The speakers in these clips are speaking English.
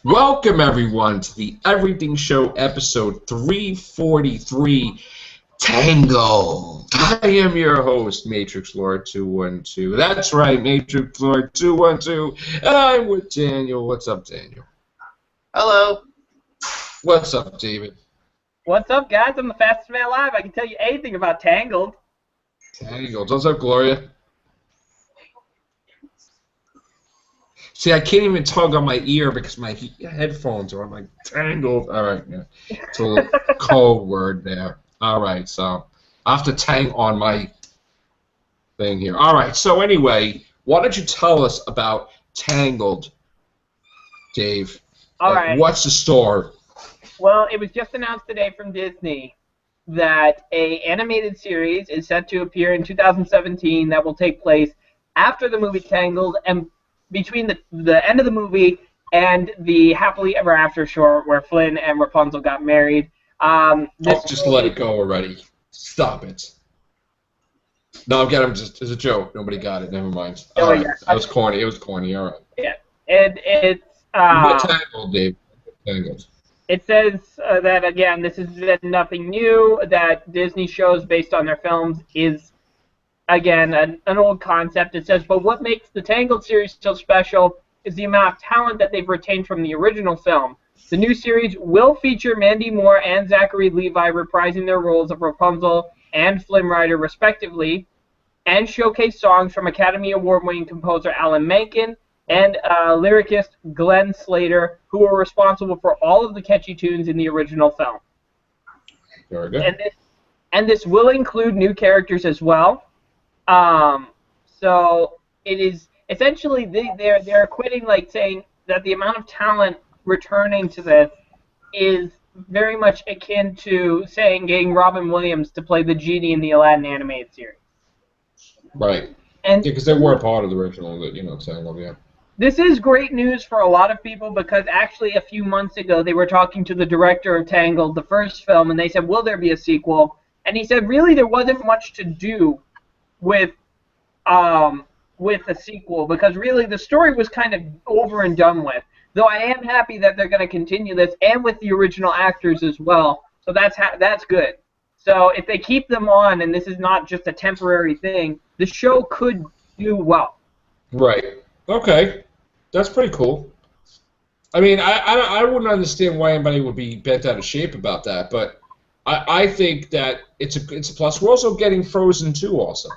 Welcome, everyone, to the Everything Show episode 343, Tangled. I am your host, Matrix Lord 212. That's right, Matrix Lord 212. And I'm with Daniel. What's up, Daniel? Hello. What's up, David? What's up, guys? I'm the fastest man alive. I can tell you anything about Tangled. Tangled. What's up, Gloria? See, I can't even tug on my ear because my headphones are on. Like, Tangled. All right, yeah. It's a little code word there. All right, so I have to tang on my thing here. All right, so anyway, why don't you tell us about Tangled, Dave? All right. What's the story? Well, it was just announced today from Disney that a animated series is set to appear in 2017 that will take place after the movie Tangled and between the end of the movie and the happily ever after short where Flynn and Rapunzel got married. Just let it go already. Stop it. No, I'm getting just as a joke. Nobody got it. Never mind. All right. That was corny. It was corny. All right. Yeah. And it's Tangled, Dave. Tangled. It says that, again, this is nothing new, that Disney shows based on their films is, again, an old concept. It says, but what makes the Tangled series so special is the amount of talent that they've retained from the original film. The new series will feature Mandy Moore and Zachary Levi reprising their roles of Rapunzel and Flynn Rider, respectively, and showcase songs from Academy Award-winning composer Alan Menken and lyricist Glenn Slater, who were responsible for all of the catchy tunes in the original film. Very good. And this will include new characters as well. So it is essentially they're quitting, like, saying that the amount of talent returning to this is very much akin to saying getting Robin Williams to play the genie in the Aladdin animated series. Right. And because they were part of the original, Tangled, yeah. This is great news for a lot of people because actually a few months ago they were talking to the director of Tangled, the first film, and they said, will there be a sequel? And he said, really, there wasn't much to do with a sequel because really the story was kind of over and done with. Though I am happy that they're going to continue this and with the original actors as well. So that's good. So if they keep them on and this is not just a temporary thing, the show could do well. Right. Okay. That's pretty cool. I mean, I wouldn't understand why anybody would be bent out of shape about that, but I think that it's a plus. We're also getting Frozen 2 also.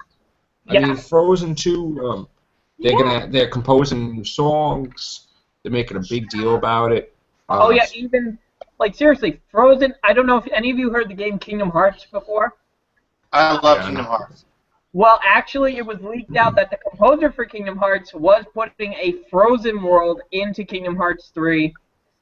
I mean, Frozen 2, they're composing new songs. They're making a big deal about it. Oh yeah, even like seriously, Frozen. I don't know if any of you heard the game Kingdom Hearts before. I love Kingdom Hearts. Well, actually, it was leaked out that the composer for Kingdom Hearts was putting a Frozen world into Kingdom Hearts 3.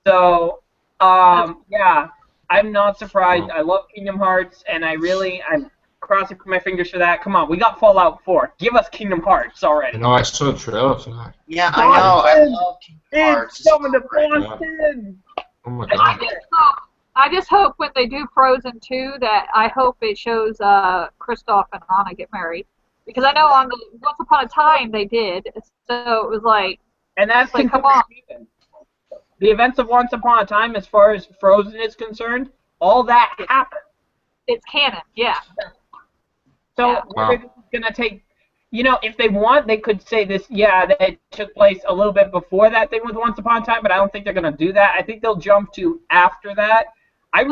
So, yeah, I'm not surprised. I love Kingdom Hearts, and I'm crossing my fingers for that. Come on, we got Fallout 4. Give us Kingdom Hearts already. I know, I saw the trailer for that. Yeah, I know. I love Kingdom Hearts. It's coming to Boston. Oh my god. I just hope when they do Frozen 2 that I hope it shows Kristoff and Anna get married. Because I know on the Once Upon a Time they did, so it was like... And that's like, come on. The events of Once Upon a Time, as far as Frozen is concerned, all that happened. It's canon, yeah. So we're going to take... You know, if they want, they could say this, that took place a little bit before that thing with Once Upon a Time, but I don't think they're going to do that. I think they'll jump to after that. I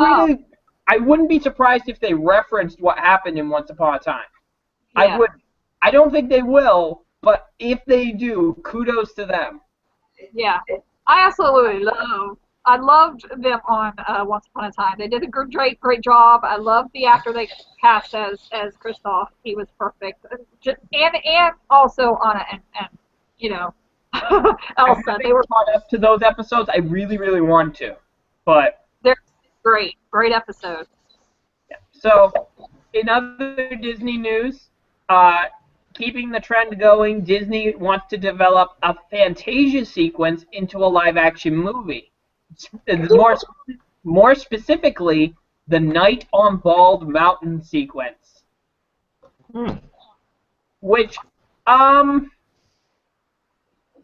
wouldn't be surprised if they referenced what happened in Once Upon a Time. Yeah. I don't think they will, but if they do, kudos to them. Yeah. I absolutely loved them on Once Upon a Time. They did a great job. I loved the actor they cast as Kristoff. He was perfect. And also Anna and you know, Elsa. They were caught up to those episodes. I really, really want to, but they're great episodes. Yeah. So, in other Disney news, keeping the trend going, Disney wants to develop a Fantasia sequence into a live-action movie. More specifically, the Night on Bald Mountain sequence. Which,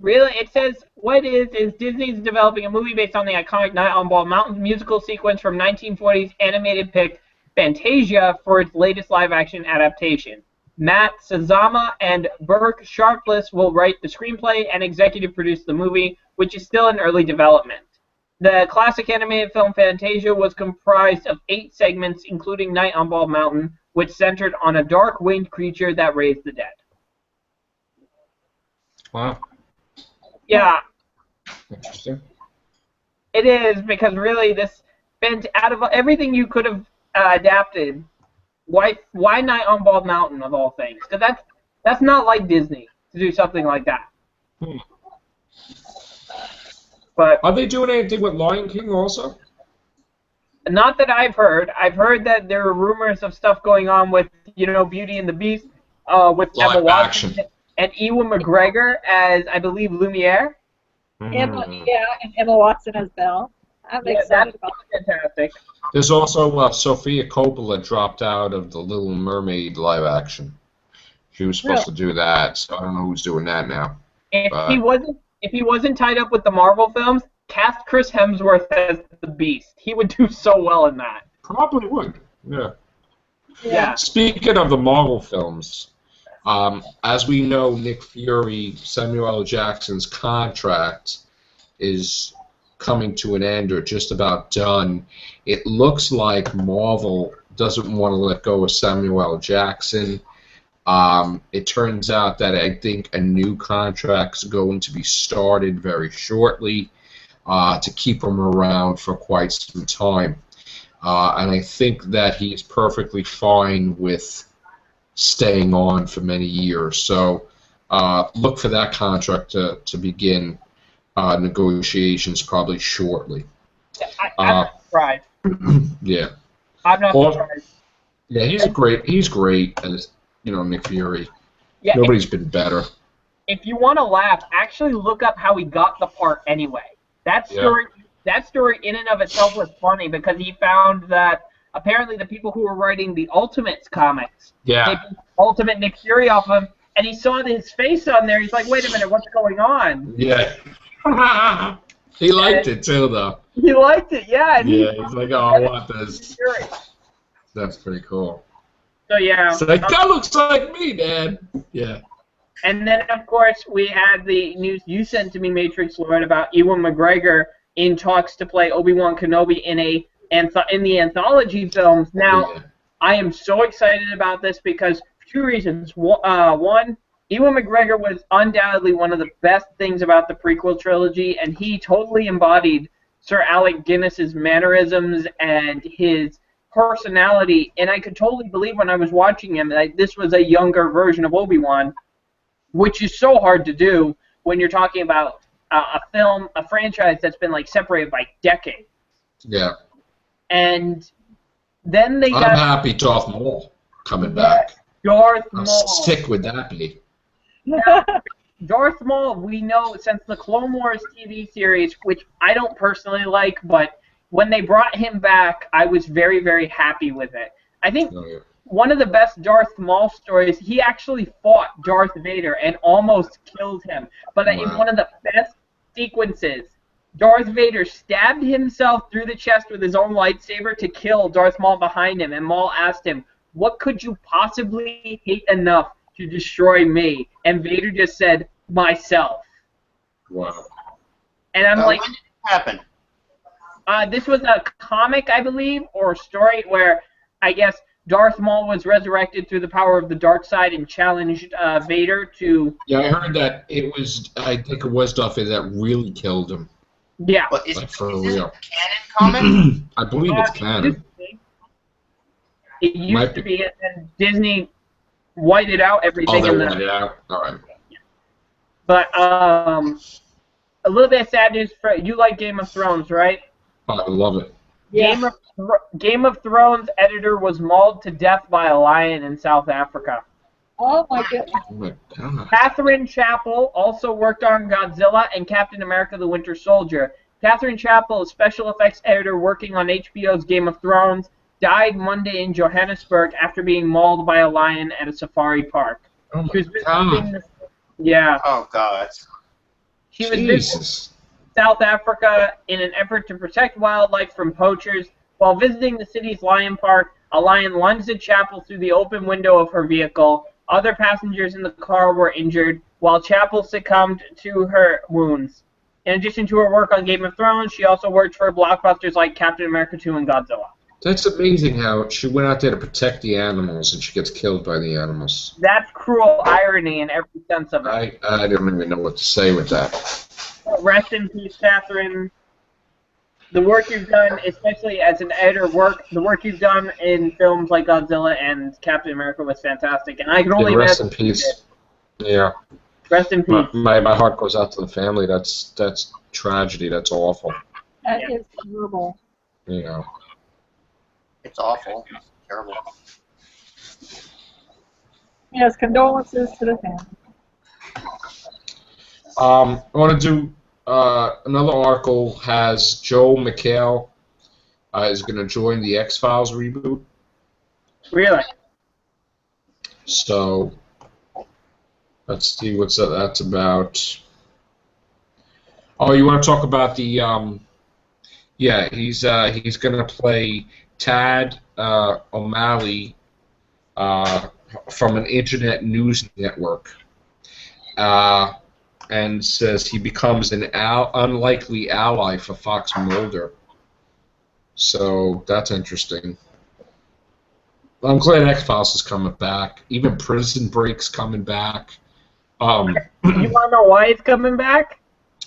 Really? It says, what is Disney's developing a movie based on the iconic Night on Bald Mountain musical sequence from 1940s animated pic Fantasia for its latest live-action adaptation. Matt Sazama and Burke Sharpless will write the screenplay and executive produce the movie, which is still in early development. The classic animated film Fantasia was comprised of 8 segments, including Night on Bald Mountain, which centered on a dark winged creature that raised the dead. Wow. Yeah, Interesting. it is, because really this out of everything you could have adapted, why Night on Bald Mountain of all things? Because that's not like Disney to do something like that. But Are they doing anything with Lion King also? not that I've heard. I've heard that there are rumors of stuff going on with Beauty and the Beast, with Emma Live Watson action. and Ewan McGregor as, I believe, Lumiere. Emma Watson as Belle. I'm excited about That's fantastic. There's also Sophia Coppola dropped out of the Little Mermaid live action. She was supposed to do that, so I don't know who's doing that now. If he wasn't tied up with the Marvel films, cast Chris Hemsworth as the Beast. He would do so well in that. Probably would. Yeah. Yeah. Speaking of the Marvel films, as we know, Nick Fury, Samuel L. Jackson's contract is coming to an end or just about done. It looks like Marvel doesn't want to let go of Samuel L. Jackson. It turns out that I think a new contract's going to be started very shortly to keep him around for quite some time. And I think that he's perfectly fine with staying on for many years. So look for that contract to begin negotiations probably shortly. I'm not surprised. Yeah. I'm not surprised. Yeah, he's great as Nick Fury. Yeah, Nobody's been better. if you want to laugh, actually look up how he got the part anyway. That story in and of itself was funny because he found that apparently the people who were writing the Ultimates comics, they put Ultimate Nick Fury off him, and he saw his face on there. He's like, wait a minute, what's going on? Yeah. He liked it too, though. He liked it, yeah. And Yeah, he's like, oh, I want this. Fury. That's pretty cool. So yeah. It's like, that looks like me, Dad. Yeah. And then, of course, we had the news you sent to me, Matrix Lord, about Ewan McGregor in talks to play Obi-Wan Kenobi in the anthology films. Now, I am so excited about this because two reasons. One, Ewan McGregor was undoubtedly one of the best things about the prequel trilogy, and he totally embodied Sir Alec Guinness's mannerisms and his personality, and I could totally believe when I was watching him that this was a younger version of Obi-Wan, which is so hard to do when you're talking about a franchise that's been separated by decades. Yeah. And then they got... I'm happy Darth Maul coming back. Darth How Maul. sick would that be? Now, Darth Maul, we know since the Clone Wars TV series, which I don't personally like, but when they brought him back, I was very, very happy with it. I think one of the best Darth Maul stories, he actually fought Darth Vader and almost killed him. But in one of the best sequences, Darth Vader stabbed himself through the chest with his own lightsaber to kill Darth Maul behind him, and Maul asked him, what could you possibly hate enough to destroy me? And Vader just said, myself. Wow. And I'm like... When did it happen? This was a comic, I believe, or a story where, I guess, Darth Maul was resurrected through the power of the dark side and challenged Vader to... Yeah, I heard that I think it was Darth Vader that really killed him. Yeah. But is For this real. a canon comic? I believe it's canon. It used to be, and Disney whited out everything. Oh, they whited out? All right. But a little bit of sad news for you. Like Game of Thrones, right? Oh, I love it. Yeah. Game of Thrones editor was mauled to death by a lion in South Africa. Oh my goodness. Oh my God. Catherine Chappell also worked on Godzilla and Captain America the Winter Soldier. Catherine Chappell, a special effects editor working on HBO's Game of Thrones, died Monday in Johannesburg after being mauled by a lion at a safari park. Oh She was my visiting God. Yeah. Oh, God. She was visiting Jesus. South Africa in an effort to protect wildlife from poachers. While visiting the city's lion park, a lion lunged at Chapel through the open window of her vehicle. Other passengers in the car were injured, while Chapel succumbed to her wounds. In addition to her work on Game of Thrones, she also worked for blockbusters like Captain America 2 and Godzilla. That's amazing how she went out there to protect the animals and she gets killed by the animals. That's cruel irony in every sense of it. I don't even know what to say with that. Rest in peace, Catherine. The work you've done, especially as an editor, the work you've done in films like Godzilla and Captain America was fantastic, and I can only Rest in imagine peace. Yeah. Rest in peace. My heart goes out to the family. That's tragedy. That's awful. That is terrible. You know. It's awful. It's terrible. Yes, condolences to the family. I want to do another article. Has Joel McHale is going to join the X-Files reboot. Really? So let's see what's that's about. Oh, you want to talk about the? Yeah, he's going to play Tad O'Malley from an internet news network. And says he becomes an unlikely ally for Fox Mulder. So that's interesting. I'm glad X-Files is coming back. Even Prison Break's coming back. You want to know why it's coming back?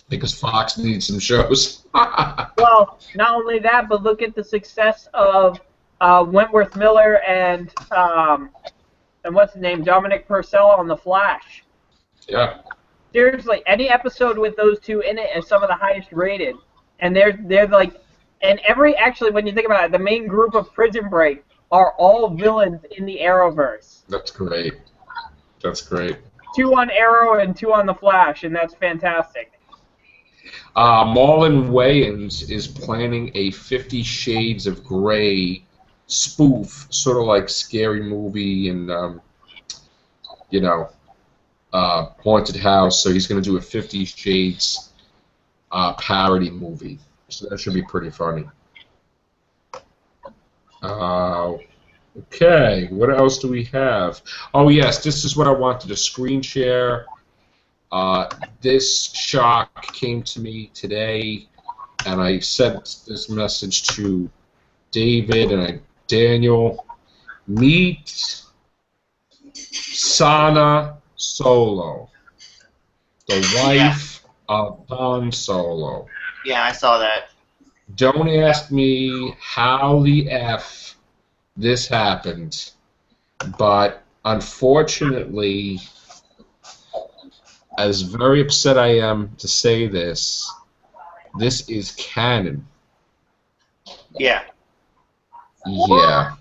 Because Fox needs some shows. Well, not only that, but look at the success of Wentworth Miller and what's his name, Dominic Purcell on The Flash. Yeah. Seriously, any episode with those two in it is some of the highest rated, and they're like, and actually when you think about it, the main group of Prison Break are all villains in the Arrowverse. That's great. That's great. 2 on Arrow and 2 on The Flash, and that's fantastic. Marlon Wayans is planning a 50 Shades of Grey spoof, sort of like Scary Movie and you know. Haunted House, so he's going to do a 50 Shades parody movie. So that should be pretty funny. Okay, what else do we have? Oh yes, this is what I wanted to screen share. This shock came to me today, and I sent this message to David and Daniel. Meet Sana Solo, the wife of Han Solo. Yeah, I saw that. Don't ask me how the F this happened, but unfortunately, as very upset I am to say this, this is canon. Yeah. Yeah.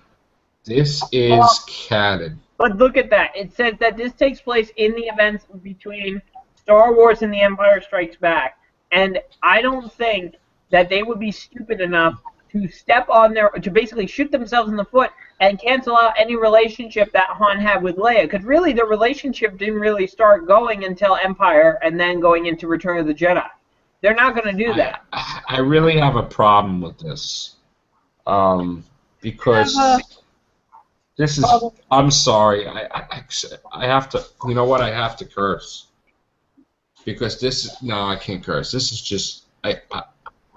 This is canon. But look at that. It says that this takes place in the events between Star Wars and The Empire Strikes Back. And I don't think that they would be stupid enough to to basically shoot themselves in the foot and cancel out any relationship that Han had with Leia. Because really, their relationship didn't really start going until Empire and then going into Return of the Jedi. They're not going to do that. I really have a problem with this. Because this is, I'm sorry, I have to, you know what, I have to curse. Because this is, no, I can't curse. This is just, I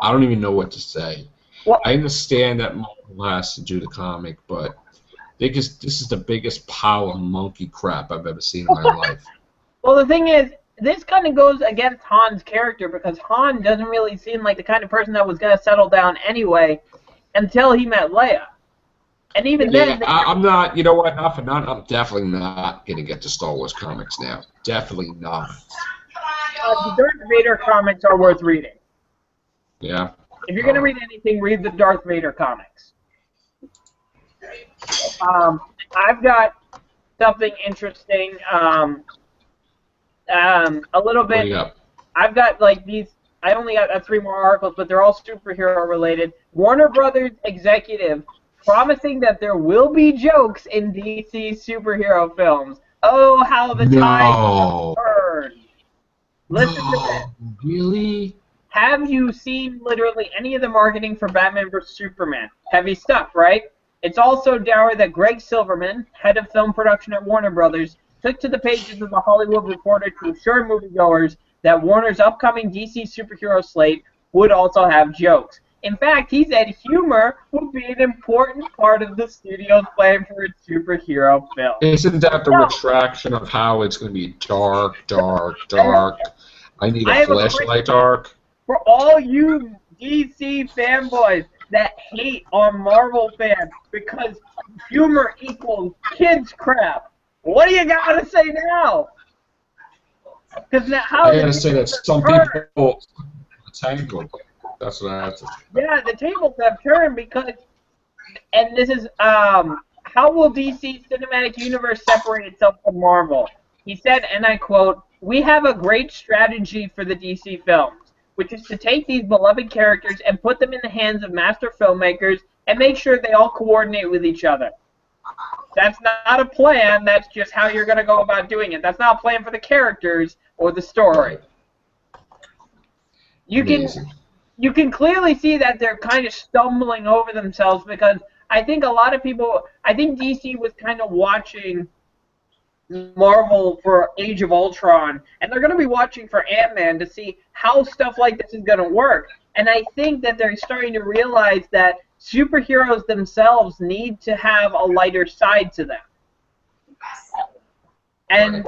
don't even know what to say. Well, I understand that Marvel has to do the comic, but this is the biggest pile of monkey crap I've ever seen in my life. Well, the thing is, this kind of goes against Han's character because Han doesn't really seem like the kind of person that was going to settle down anyway until he met Leia. And even then... I'm not, you know what, not for nothing, I'm definitely not going to get to Star Wars comics now. Definitely not. The Darth Vader comics are worth reading. Yeah. If you're going to read anything, read the Darth Vader comics. I've got something interesting. A little bit. What do you got? I've got like these. I only got 3 more articles, but they're all superhero related. Warner Brothers executive promising that there will be jokes in DC superhero films. Oh, how the tide will turn. Listen to this. Really? Have you seen literally any of the marketing for Batman vs. Superman? Heavy stuff, right? It's also dour that Greg Silverman, head of film production at Warner Brothers, took to the pages of The Hollywood Reporter to assure moviegoers that Warner's upcoming DC superhero slate would also have jokes. In fact, he said humor would be an important part of the studio's plan for its superhero film. Isn't that the No. retraction of how it's going to be dark, dark, dark? I need I a have a flashlight dark. For all you DC fanboys that hate on Marvel fans because humor equals kids crap, what do you got to say now? Because how I gotta say that some people Tangled. That's what I have to. Yeah, the tables have turned because, and this is how will DC Cinematic Universe separate itself from Marvel? He said, and I quote, "We have a great strategy for the DC films, which is to take these beloved characters and put them in the hands of master filmmakers and make sure they all coordinate with each other." That's not a plan, that's just how you're going to go about doing it. That's not a plan for the characters or the story. You can clearly see that they're kind of stumbling over themselves because I think a lot of people, I think DC was kind of watching Marvel for Age of Ultron, and they're going to be watching for Ant-Man to see how stuff like this is going to work. And I think that they're starting to realize that superheroes themselves need to have a lighter side to them. And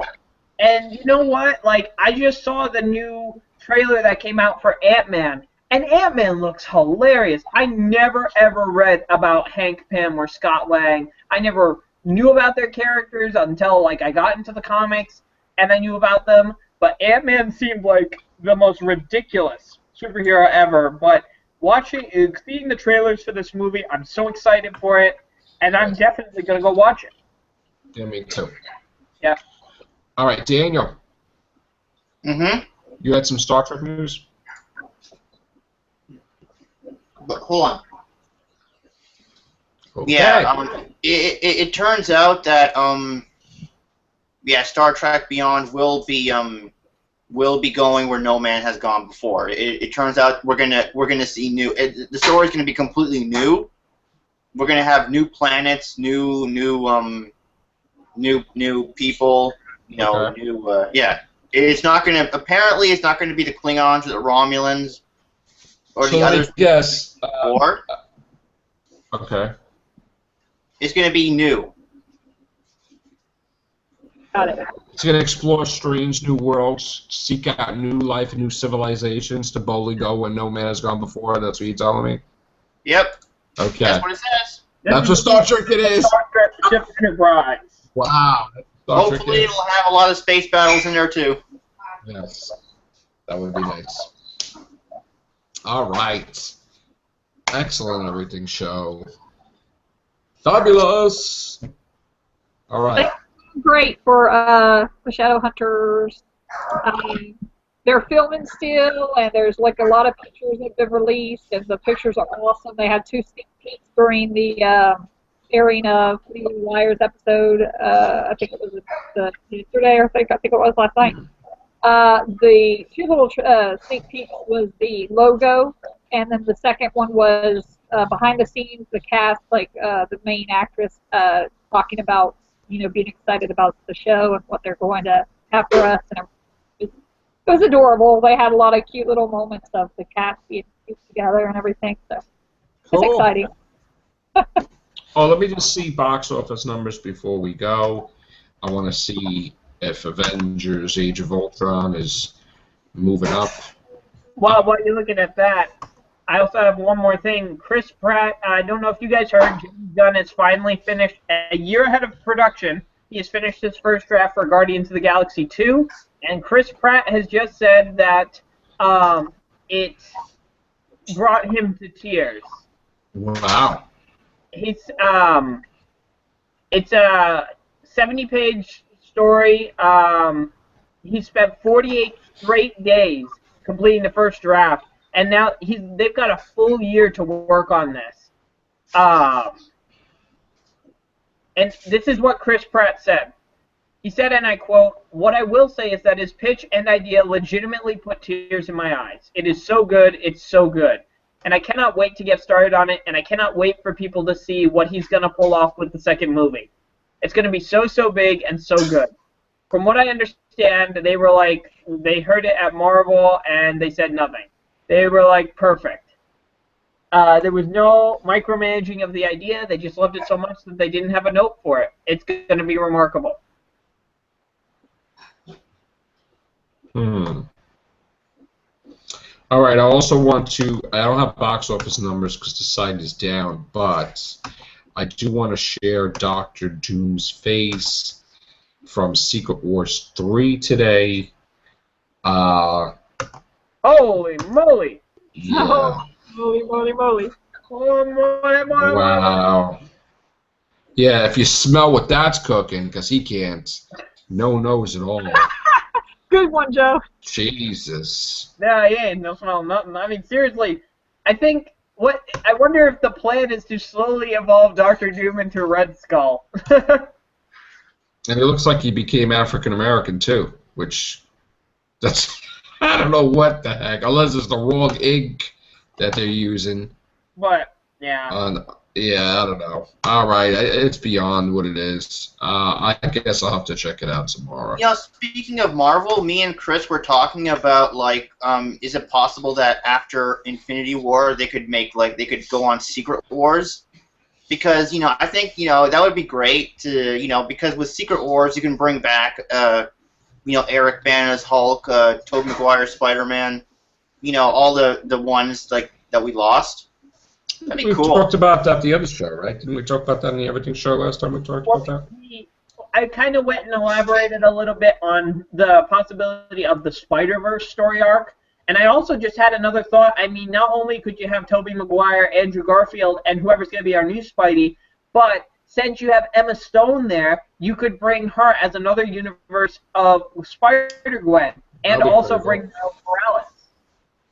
you know what? Like, I just saw the new trailer that came out for Ant-Man, and Ant-Man looks hilarious. I never ever read about Hank Pym or Scott Lang. I never knew about their characters until like I got into the comics and I knew about them. But Ant-Man seemed like the most ridiculous superhero ever. But seeing the trailers for this movie, I'm so excited for it, and I'm definitely gonna go watch it. Yeah, me too. Yeah. All right, Daniel. Mm-hmm. You had some Star Trek news? But hold on. Okay. Yeah, it turns out that yeah, Star Trek Beyond will be going where no man has gone before. It turns out we're gonna see new. The story's gonna be completely new. We're gonna have new planets, new people. You know, Okay. yeah. It's not gonna. Apparently, it's not gonna be the Klingons or the Romulans or So the others. yes. Or Okay. it's gonna be new. Got it. It's going to explore strange new worlds, seek out new life and new civilizations to boldly go where no man has gone before. That's what you're telling me? Yep. Okay. That's what it says. That's what Star Trek it is. Star Trek Ship Enterprise. Wow. Star Trek Hopefully, is. it'll have a lot of space battles in there too. Yes. That would be nice. All right. Excellent everything show. Fabulous. All right. Great for the Shadowhunters. They're filming still, and there's like a lot of pictures that have been released, and the pictures are awesome. They had 2 sneak peeks during the airing of the Wires episode. I think it was yesterday, or I think it was last night. The 2 little sneak peeks was the logo, and then the second one was behind the scenes, the cast, like the main actress talking about, you know, being excited about the show and what they're going to have for us, and it was adorable. They had a lot of cute little moments of the cast being together and everything, so it's Cool. exciting. Oh, let me just see box office numbers before we go. I want to see if Avengers Age of Ultron is moving up. Well, while you're looking at that, I also have one more thing. Chris Pratt, I don't know if you guys heard, James Gunn has finally finished, a year ahead of production, he has finished his first draft for Guardians of the Galaxy 2, and Chris Pratt has just said that it brought him to tears. Wow. It's a 70-page story. He spent 48 straight days completing the first draft, and now they've got a full year to work on this. And this is what Chris Pratt said. He said, and I quote, "What I will say is that his pitch and idea legitimately put tears in my eyes. It is so good, it's so good. And I cannot wait to get started on it, and I cannot wait for people to see what he's going to pull off with the second movie. It's going to be so, so big and so good." From what I understand, they were like, they heard it at Marvel, and they said nothing. They were like, perfect. There was no micromanaging of the idea. They just loved it so much that they didn't have a note for it. It's going to be remarkable. All right, I also want to, I don't have box office numbers because the site is down, but I do want to share Doctor Doom's face from Secret Wars 3 today. Holy moly! Yeah. Moly, moly, moly. Oh, moly, moly, Wow. Yeah, if you smell what that's cooking, because he can't. No nose at all. Good one, Joe. Jesus. Yeah, yeah, no smell, nothing. I mean, seriously, I wonder if the plan is to slowly evolve Doctor Doom into Red Skull. And it looks like he became African American too, which that's I don't know what the heck, unless it's the wrong ink that they're using. But yeah, Yeah, I don't know. All right, it's beyond what it is. I guess I'll have to check it out tomorrow. You know, speaking of Marvel, me and Chris were talking about like, is it possible that after Infinity War they could go on Secret Wars? Because I think that would be great to because with Secret Wars you can bring back Eric Bana's Hulk, Tobey Maguire's Spider-Man, all the ones like that we lost. That'd be We cool. talked about that the other show, right? Didn't we talk about that in the Everything show last time we talked about that? I kind of went and elaborated a little bit on the possibility of the Spider-Verse story arc. And I also just had another thought. I mean, not only could you have Tobey Maguire, Andrew Garfield, and whoever's going to be our new Spidey, but since you have Emma Stone there, you could bring her as another universe of Spider-Gwen, and also bring Miles Morales.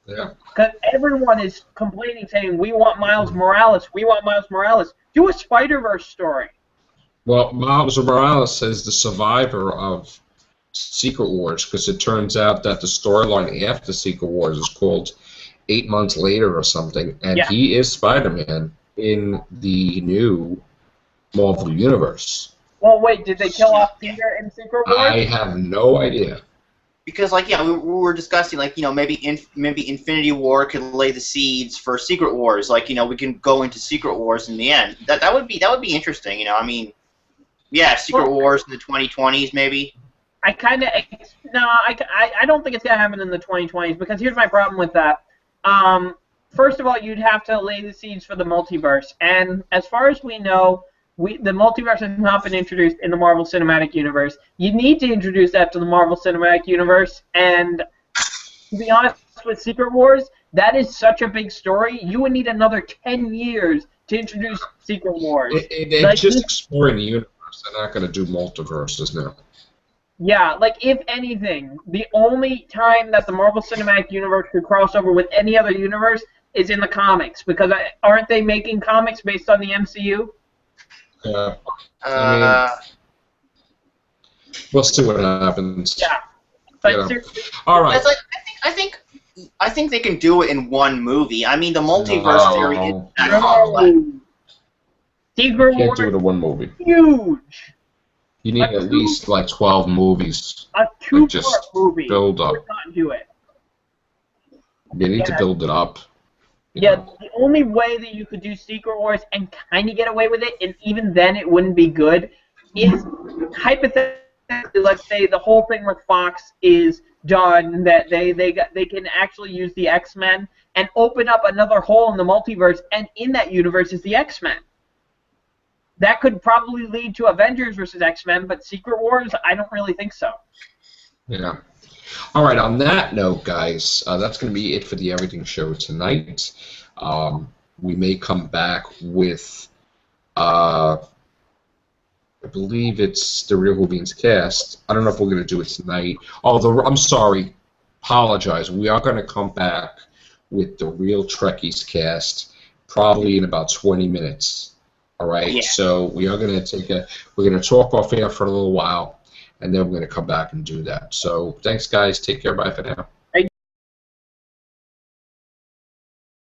Yeah. Because everyone is complaining, saying, we want Miles Morales, we want Miles Morales. Do a Spider-Verse story. Well, Miles Morales is the survivor of Secret Wars, because it turns out that the storyline after Secret Wars is called 8 Months Later or something, and he is Spider-Man in the new Marvel Universe. Well, wait, did they kill off Peter in Secret Wars? I have no idea. Because we were discussing maybe Infinity War could lay the seeds for Secret Wars. We can go into Secret Wars in the end. That would be interesting. I mean, Secret Wars in the 2020s maybe. I don't think it's gonna happen in the 2020s, because here's my problem with that. First of all, you'd have to lay the seeds for the multiverse, and as far as we know, the multiverse has not been introduced in the Marvel Cinematic Universe. You need to introduce that to the Marvel Cinematic Universe, and to be honest, with Secret Wars, that is such a big story. You would need another 10 years to introduce Secret Wars. They're just exploring the universe. They're not going to do multiverses now. Yeah, if anything, the only time that the Marvel Cinematic Universe could cross over with any other universe is in the comics, because aren't they making comics based on the MCU? Yeah. I mean, we'll see what happens. Yeah. But seriously, all right. I think they can do it in one movie. I mean, the multiverse theory is that complex. Secret You Wars can't do it in one movie. Huge. You need at least 12 movies. A two-part movie. Build up. Would not do it. You need to build it up. Yeah, the only way that you could do Secret Wars and kind of get away with it, and even then it wouldn't be good, is hypothetically, let's say the whole thing with Fox is done, that they can actually use the X-Men and open up another hole in the multiverse, and in that universe is the X-Men. That could probably lead to Avengers versus X-Men, but Secret Wars, I don't really think so. Yeah. All right, on that note, guys, that's going to be it for the Everything Show tonight. We may come back with, I believe it's the Real Who Beans cast. I don't know if we're going to do it tonight. I'm sorry, apologize. We are going to come back with the Real Trekkies cast probably in about 20 minutes. All right, so we are going to we're going to talk off air for a little while, and then we're going to come back and do that. So thanks, guys. Take care. Bye for now.